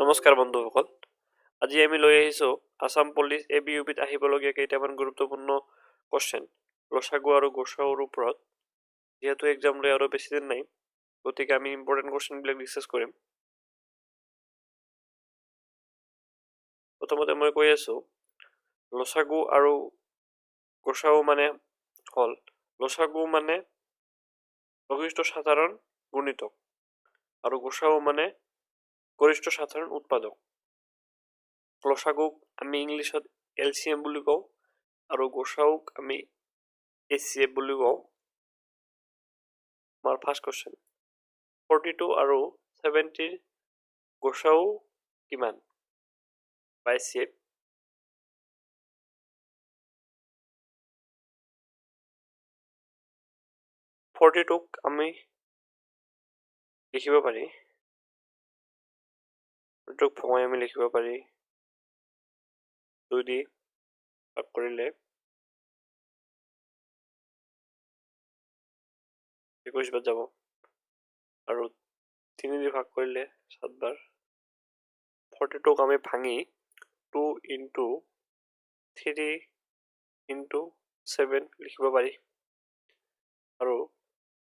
নমস্কাৰ বন্ধুসকল, আজি আমি লৈ আহিছোঁ আসাম পুলিচ ABUPত আহিবলগীয়া কেইটামান গুৰুত্বপূৰ্ণ কোৱেশ্চন লসাগু আৰু গসাউৰ ওপৰত। যিহেতু এক্সামলৈ আৰু বেছি দিন নাই, গতিকে আমি ইম্পৰ্টেণ্ট কোৱেশ্চনবিলাক ডিছকাছ কৰিম। প্ৰথমতে মই কৈ আছোঁ, লসাগু আৰু গসাউ মানে হ'ল, লসাগু মানে লঘিষ্ঠ সাধাৰণ গুণিতক আৰু গসাউ মানে গৰিষ্ঠ সাধাৰণ উৎপাদক। লসাগুক আমি ইংলিছত LCM বুলি কওঁ আৰু গসাউক আমি HCF বুলি কওঁ। আমাৰ ফাৰ্ষ্ট কোৱেশ্চন, 42 আৰু 70ৰ গসাউ কিমান বা HCF? ক আমি লিখিব পাৰি, 42ক ভঙাই আমি লিখিব পাৰি 2 দি ভাগ কৰিলে 21 বাৰ যাব আৰু 3 দি ভাগ কৰিলে 7 বাৰ। 42ক আমি ভাঙি 2 into 3 into 7 লিখিব পাৰি আৰু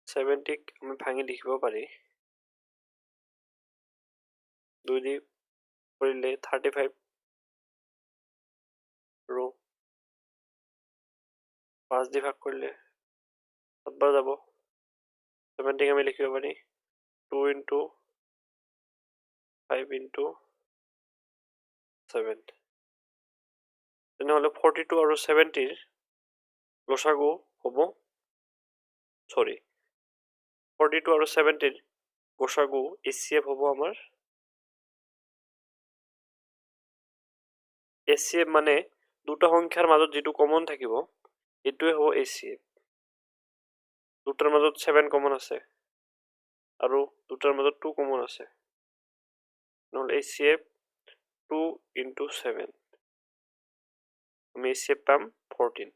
70ক আমি ভাঙি লিখিব পাৰি 2 দি কৰিলে 35 আৰু 5 দি ভাগ কৰিলে 7 বাৰ যাব। 70ক আমি লিখিব পাৰি 2 into 5 into 7। তেনেহ'লে 42 আৰু 70ৰ লসাগু হ'ব 42 আৰু 70ৰ গসাগু HCF হ'ব আমাৰ HCF মানে দুটা সংখ্যাৰ মাজত যিটো কমন থাকিব এইটোৱে হ'ব HCF। দুটাৰ মাজত 7 কমন আছে আৰু দুটাৰ মাজত 2 কমন আছে, নহ'লে HCF 2 into 7 আমি HCF পাম 14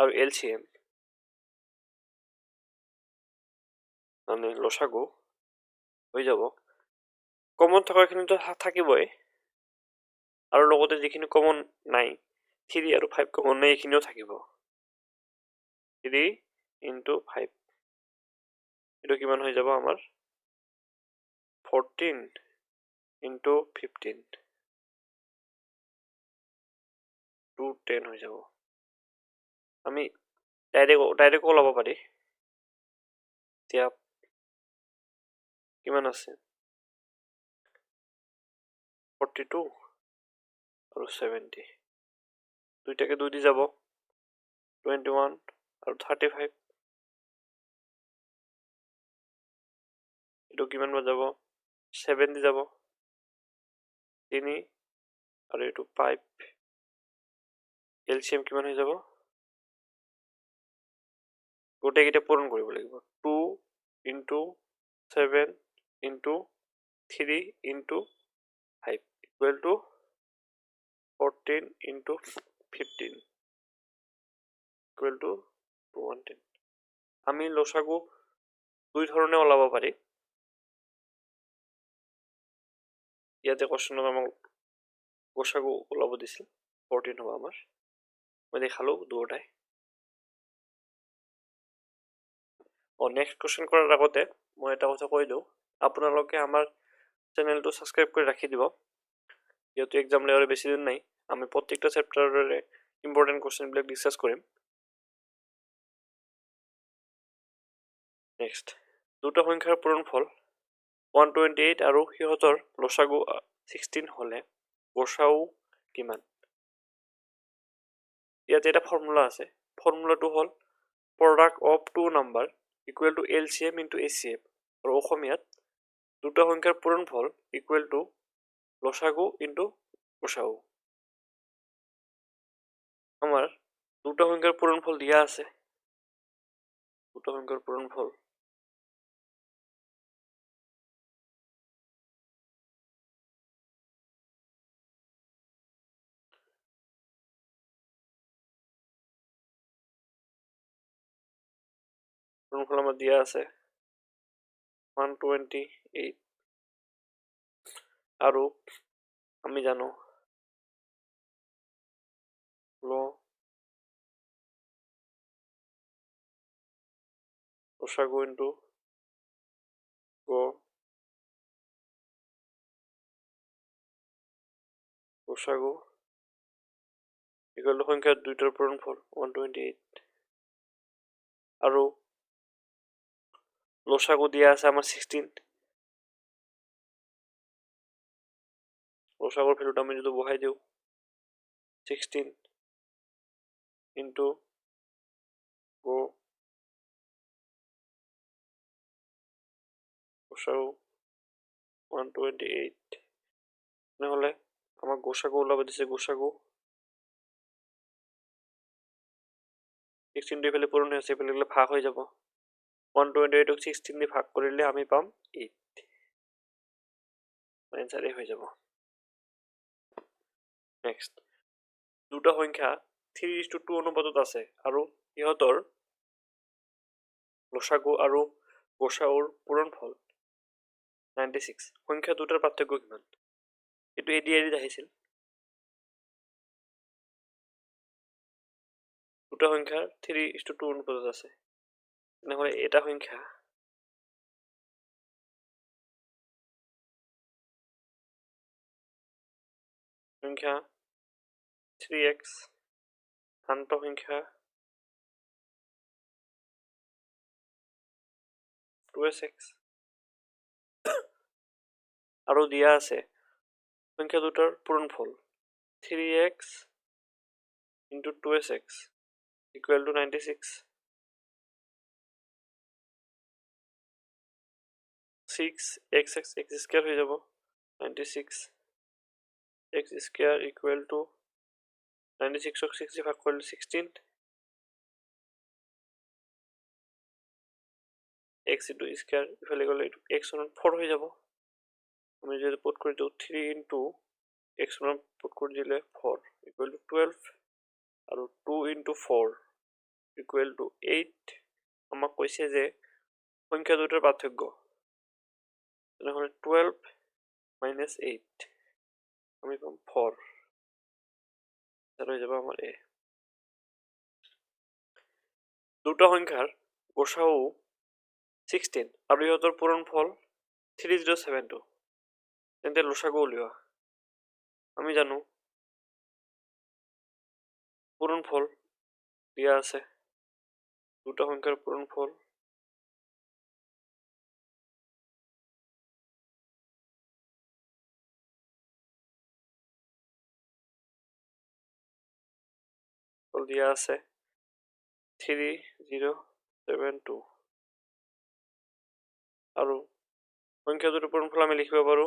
আৰু LCM মানে লসাগু হৈ যাব, কমন থকাখিনিতো থাকিবই আৰু লগতে যিখিনি কমন নাই 3 আৰু 5 কমন নাই এইখিনিও থাকিব। 3 into 5 এইটো কিমান হৈ যাব আমাৰ 14 into 15 210 হৈ যাব। আমি ডাইৰেক্ট ওলাব পাৰি। এতিয়া কিমান আছে 42 আৰু 70, দুইটাকে 2 দি যাব 21 আৰু 35, এইটো কিমান বাৰ যাব 7 দি যাব 3 আৰু এইটো 5, LCM কিমান হৈ যাব গোটেইকেইটা পূৰণ কৰিব লাগিব 2 into 7 into 3 into 5 equal to 14 into 15 equal to 210। আমি লসাগু দুই ধৰণে ওলাব পাৰি। ইয়াতে কোৱেশ্চনত আমাক গসাগু ওলাব দিছিল 14 হ'ব আমাৰ, মই দেখালো দুটাই। নেক্সট কোৱেশ্চন কৰাৰ আগতে মই এটা কথা কৈ দিওঁ, আপোনালোকে আমাৰ চেনেলটো ছাবস্ক্ৰাইব কৰি ৰাখি দিব। যেহেতু এক্সামলৈ আৰু বেছি দিন নাই, আমি প্ৰত্যেকটা চেপ্টাৰৰে ইম্পৰ্টেণ্ট কোৱেশ্চনবিলাক ডিছকাছ কৰিম। নেক্সট, দুটা সংখ্যাৰ পূৰণফল 128 আৰু সিহঁতৰ লসাগু 16 হ'লে গসাউ কিমান? ইয়াতে এটা ফৰ্মুলা আছে, ফৰ্মুলাটো হ'ল product of two number equal to LCM into HCF আৰু অসমীয়াত দুটা সংখ্যাৰ পূৰণফল ইকুৱেল টু লসাগু ইনটু গসাউ। আমাৰ দুটা সংখ্যাৰ পূৰণফল দিয়া আছে, দুটা সংখ্যাৰ পূৰণফল আমাৰ দিয়া আছে 128 আৰু আমি জানো লসাগু ইনটু লসাগু ইকুয়াল টু সংখ্যা দুইটাৰ পূৰণফল 128 আৰু লসাগু দিয়া আছে আমার 16 লসাগুর ভ্যালুটা আমি যদি বহাই দিও 16 ইনটু লসাগু 128 নহলে আমার গোসাগু ওলাব দিছে গোসাগু 16 দিয়ে ফেলে পূরণ হয়েছে ফেলে ভাগ হয়ে যাব 128 ক 16 দিয়ে ভাগ করিলে আমি পাম 8 অ্যানসার এ হয়ে যাব নেক্সট দুটা সংখ্যা 3:2 অনুপাতত আছে আৰু ইহতৰ লসাগু আৰু গোসাগুৰ পূৰণফল 96 সংখ্যা দুটাৰ পাৰ্থক্য কিমান এটো এডিআৰিত আহিছিল দুটা সংখ্যা 3:2 অনুপাতত আছে নহলে এটা সংখ্যা 3x আনটো সংখ্যা 2x আৰু দিয়া আছে সংখ্যা দুটাৰ পূৰণফল 3x into 2x equal to 96 6x x square হয়ে যাব 96 x square equal to 96 ক 6 ভাগ করলে 16 x into square ইফালে গলে x সমান 4 হয়ে যাব আমি যদি পুট করে দিও 3 into x সমান পুট করে দিলে 4 equal to 12 আৰু 2 into 4 equal to 8 আমাক কৈছে যে সংখ্যা দুটাৰ পাৰ্থক্য তেনেহলে 12 minus 8 আমি পাম 4 তাহলে হয়ে যাবে আমার এ দুটো সংখ্যার গোসাউ 16 আৰু ইহতৰ পূৰণফল 3072 তেন্তে লসাগু উলিওৱা আমি জানো পূৰণফল দিয়া আছে দুটো সংখ্যাৰ পূৰণফল দিয়া আছে 3072 আৰু সংখ্যা দুটোৰ পূৰণফল আমি লিখিব পাৰো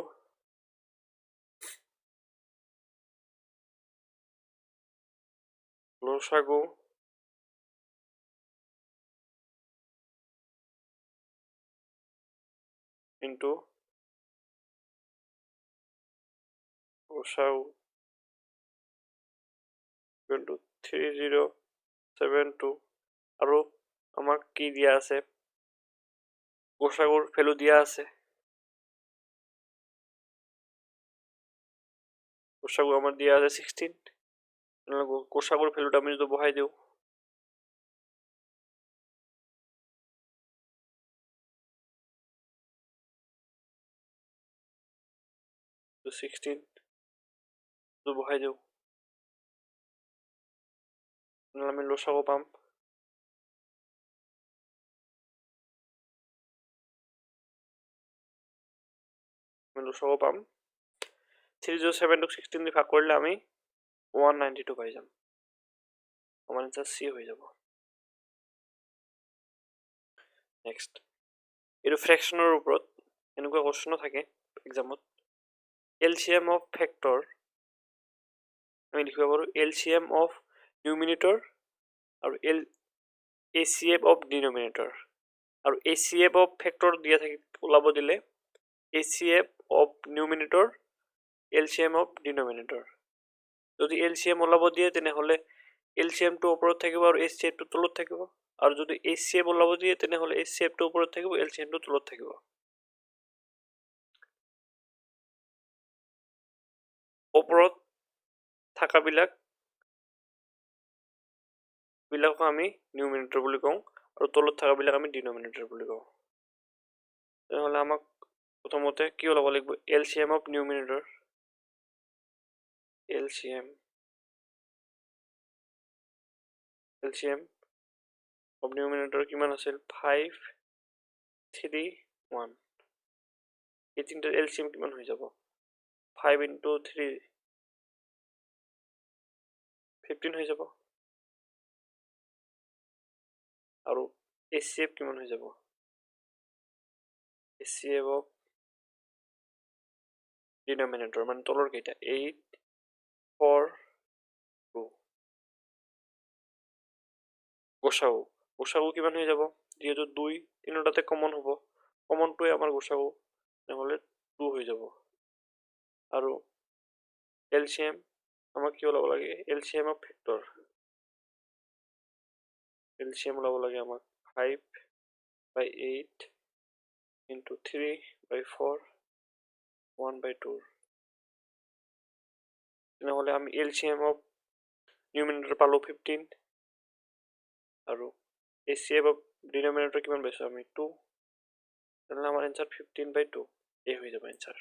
লসাগু into গোসাউ equal to 3072 আৰু আমাক কি দিয়া আছে গোসাগুৰ ভ্যালু দিয়া আছে গোসাগু আমার দিয়া আছে 16 গোসাগুর ভ্যালুটা আমি যদি বহাই দিও তো 16 যদি বহাই দিও আমি লসাগু পাম লসাগু পাম 3072 16 দিয়ে ভাগ করলে আমি 192 পাই যাম আমার আনসার সি হয়ে যাব নেক্সট এটো ফ্র্যাকশনের উপৰত এনেকুৱা কোশ্চেন থাকে এক্সামত এলসিএম অফ ফ্যাক্টৰ আমি লিখিব পাৰো এলসিএম অফ নিউমিনেটৰ আৰু এচিএফ অফ ডিনোমিনেটৰ আৰু এচিএফ অফ ফ্যাক্টর দিয়া থাকে ওলাব দিলে HCF of numerator LCM of denominator যদি এলসিএম ওলাব দিয়ে তেনেহলে এলসিএম টো ওপৰত থাকিব আৰু এচিএফ টো তলত থাকিব আৰু যদি এচিএফ ওলাব দিয়ে তেনেহলে এচিএফ টো ওপৰত থাকিব এলসিএম টো তলত থাকিব ওপৰত থাকাবিলাক আমি নিউমিনেটৰ বুলি কওঁ আৰু তলত থাকাবিলাক আমি ডিনমিনেটৰ বুলি কওঁ। তেনেহ'লে আমাক প্ৰথমতে কি ওলাব লাগিব? LCM of numerator. LCM of numerator কিমান আছিল? 5, 3, 1। এই তিনিটাৰ LCM কিমান হৈ যাব? 5 into 3 15 হৈ যাব। আৰু HCF কিমান হৈ যাব? HCF অফ ডিনমিনেটৰ মানে তলৰ কেইটা 8, 4, 2। গোসাগু কিমান হৈ যাব? যিহেতু 2 তিনিটাতে কমন হ'ব, কমনটোৱে আমাৰ গোসাগু, নহ'লে 2 হৈ যাব। আৰু LCM আমাক কি ওলাব লাগে? LCM of vector. LCM ওলাব লাগে আমাক 5/8 into 3/4 1/2। তেনেহ'লে আমি LCM অফ নিউমিনেটৰ পালো 15 আৰু HCF অফ ডিনমিনেটৰ কিমান পাইছো আমি? 2। তেনেহ'লে আমাৰ এনসাৰ 15/2 এই হৈ যাব এনসাৰ।